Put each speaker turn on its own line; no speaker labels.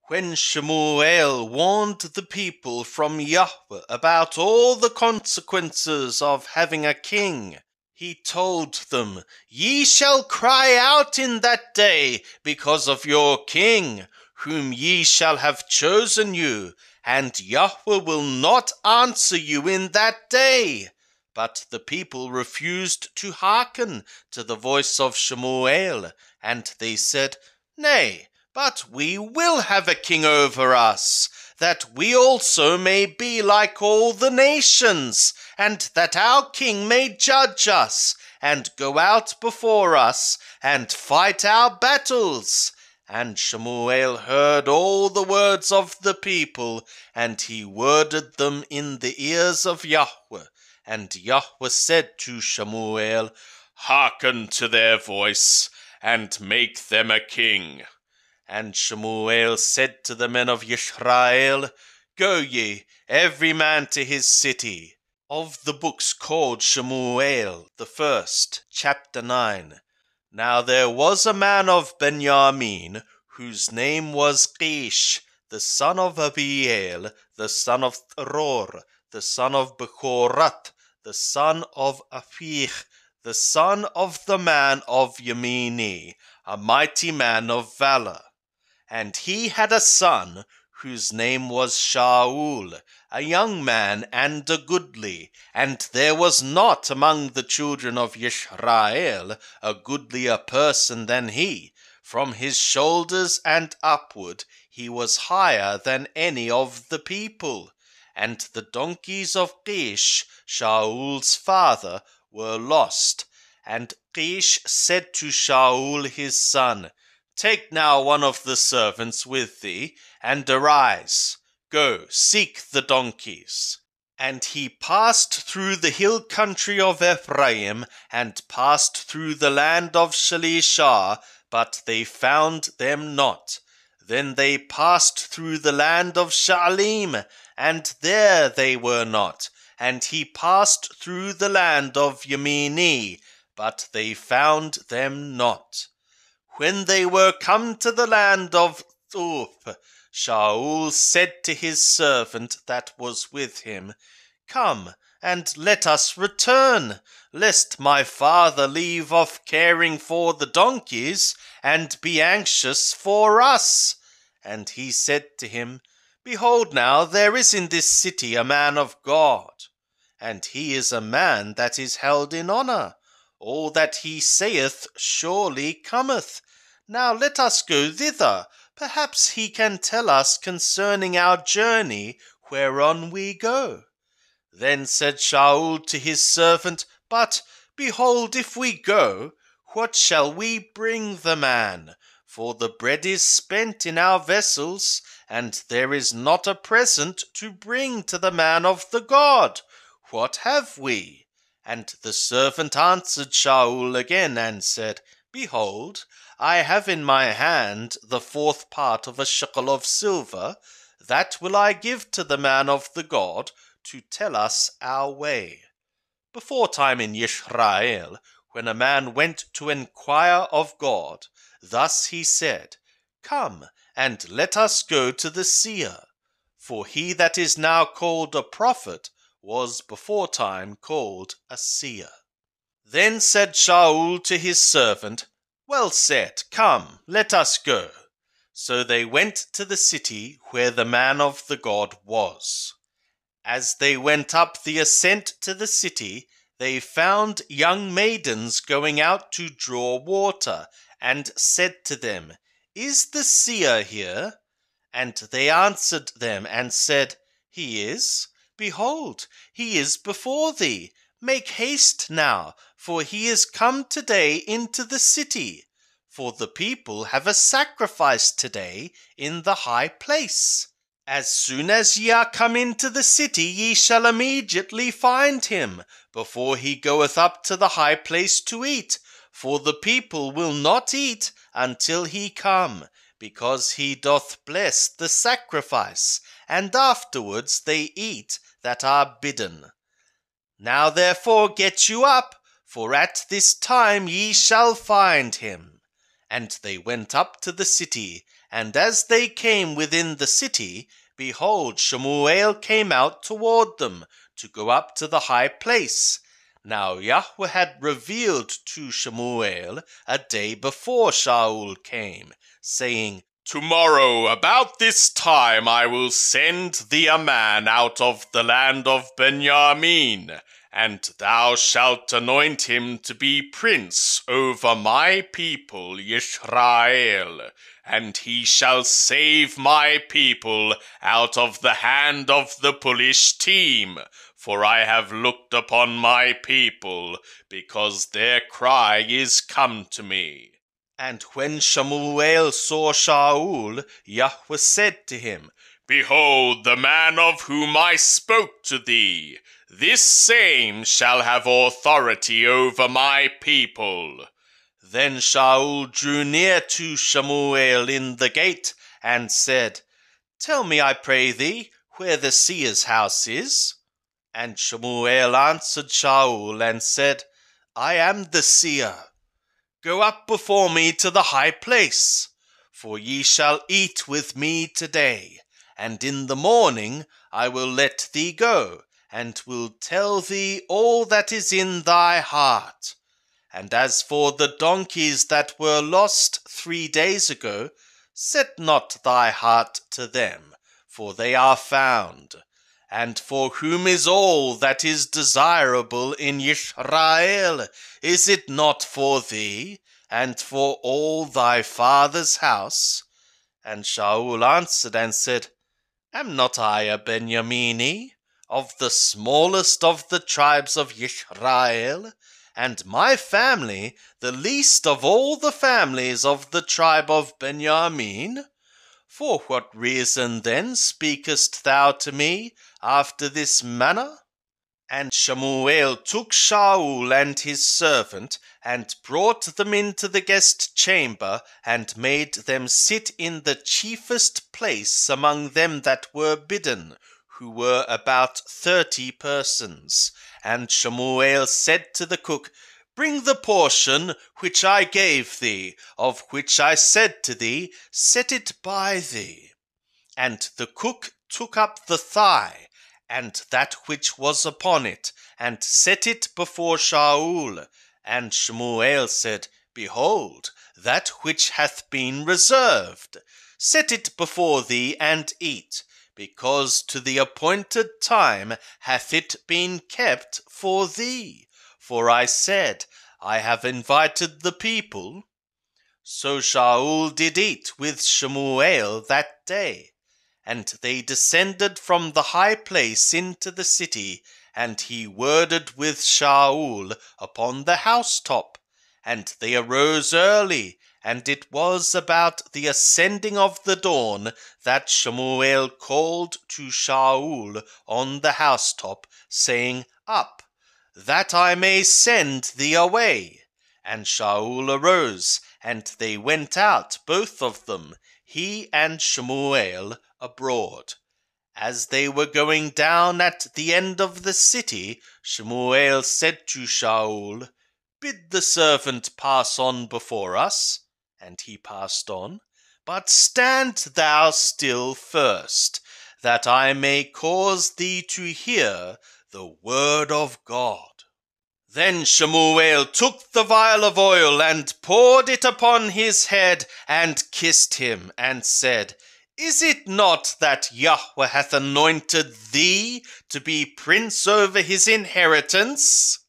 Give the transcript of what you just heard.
When Shemuel warned the people from Yahweh about all the consequences of having a king, he told them, "Ye shall cry out in that day because of your king, whom ye shall have chosen you, and Yahweh will not answer you in that day." But the people refused to hearken to the voice of Shemuel, and they said, "Nay, but we will have a king over us, that we also may be like all the nations, and that our king may judge us, and go out before us, and fight our battles." And Shemuel heard all the words of the people, and he worded them in the ears of Yahweh. And Yahweh said to Shemuel, "Hearken to their voice, and make them a king." And Shemuel said to the men of Yisrael, "Go ye, every man to his city." Of the books called Shemuel the first, chapter 9. Now there was a man of Benjamin, whose name was Kish, the son of Abiel, the son of Thror, the son of Bechorath, the son of Aphich, the son of the man of Yemini, a mighty man of valor. And he had a son, whose name was Shaul, a young man and a goodly, and there was not among the children of Yisrael a goodlier person than he. From his shoulders and upward he was higher than any of the people. And the donkeys of Kish, Shaul's father, were lost. And Kish said to Shaul his son, "Take now one of the servants with thee, and arise. Go, seek the donkeys." And he passed through the hill country of Ephraim, and passed through the land of Shalishah, but they found them not. Then they passed through the land of Shaalim, and there they were not. And he passed through the land of Yemini, but they found them not. When they were come to the land of Thuf, Shaul said to his servant that was with him, "Come, and let us return, lest my father leave off caring for the donkeys, and be anxious for us." And he said to him, "Behold now, there is in this city a man of God, and he is a man that is held in honor. All that he saith surely cometh. Now let us go thither. Perhaps he can tell us concerning our journey whereon we go." Then said Shaul to his servant, "But, behold, if we go, what shall we bring the man? For the bread is spent in our vessels, and there is not a present to bring to the man of the God. What have we?" And the servant answered Shaul again, and said, "Behold, I have in my hand the 4th part of a shekel of silver. That will I give to the man of the God to tell us our way." Beforetime in Yisrael, when a man went to enquire of God, thus he said, "Come, and let us go to the seer." For he that is now called a prophet was beforetime called a seer. Then said Shaul to his servant, "Well said, come, let us go." So they went to the city where the man of the God was. As they went up the ascent to the city, they found young maidens going out to draw water, and said to them, "Is the seer here?" And they answered them and said, "He is. Behold, he is before thee. Make haste now, for he is come today into the city. For the people have a sacrifice today in the high place. As soon as ye are come into the city, ye shall immediately find him, before he goeth up to the high place to eat. For the people will not eat until he come, because he doth bless the sacrifice, and afterwards they eat that are bidden. Now therefore get you up, for at this time ye shall find him." And they went up to the city, And as they came within the city, behold, Shemuel came out toward them, to go up to the high place. Now Yahweh had revealed to Shemuel a day before Shaul came, saying, Tomorrow about this time I will send thee a man out of the land of Benjamin, and thou shalt anoint him to be prince over my people Israel, and he shall save my people out of the hand of the Philistine. For I have looked upon my people, because their cry is come to me. And when Shemuel saw Shaul, Yahweh said to him, Behold, the man of whom I spoke to thee, this same shall have authority over my people. Then Shaul drew near to Shemuel in the gate, and said, Tell me, I pray thee, where the seer's house is. And Shemuel answered Shaul, and said, I am the seer. Go up before me to the high place, for ye shall eat with me today, and in the morning I will let thee go, and will tell thee all that is in thy heart. And as for the donkeys that were lost 3 days ago, set not thy heart to them, for they are found. And for whom is all that is desirable in Israel? Is it not for thee, and for all thy father's house? And Shaul answered and said, Am not I a Benjamini, of the smallest of the tribes of Israel, and my family the least of all the families of the tribe of Benjamin? For what reason then speakest thou to me after this manner? And Shemuel took Shaul and his servant, and brought them into the guest chamber, and made them sit in the chiefest place among them that were bidden, who were about 30 persons. And Shemuel said to the cook, Bring the portion which I gave thee, of which I said to thee, Set it by thee. And the cook took up the thigh, and that which was upon it, and set it before Shaul. And Shemuel said, Behold, that which hath been reserved. Set it before thee, and eat, because to the appointed time hath it been kept for thee. For I said, I have invited the people. So Shaul did eat with Shemuel that day. And they descended from the high place into the city, and he worded with Shaul upon the housetop. And they arose early, and it was about the ascending of the dawn that Shemuel called to Shaul on the housetop, saying, Up, that I may send thee away. And Shaul arose, and they went out, both of them, he and Shemuel, abroad. As they were going down at the end of the city, Shemuel said to Shaul, Bid the servant pass on before us. And he passed on. But stand thou still first, that I may cause thee to hear the word of God. Then Shemuel took the vial of oil, and poured it upon his head, and kissed him, and said, Is it not that Yahweh hath anointed thee to be prince over his inheritance?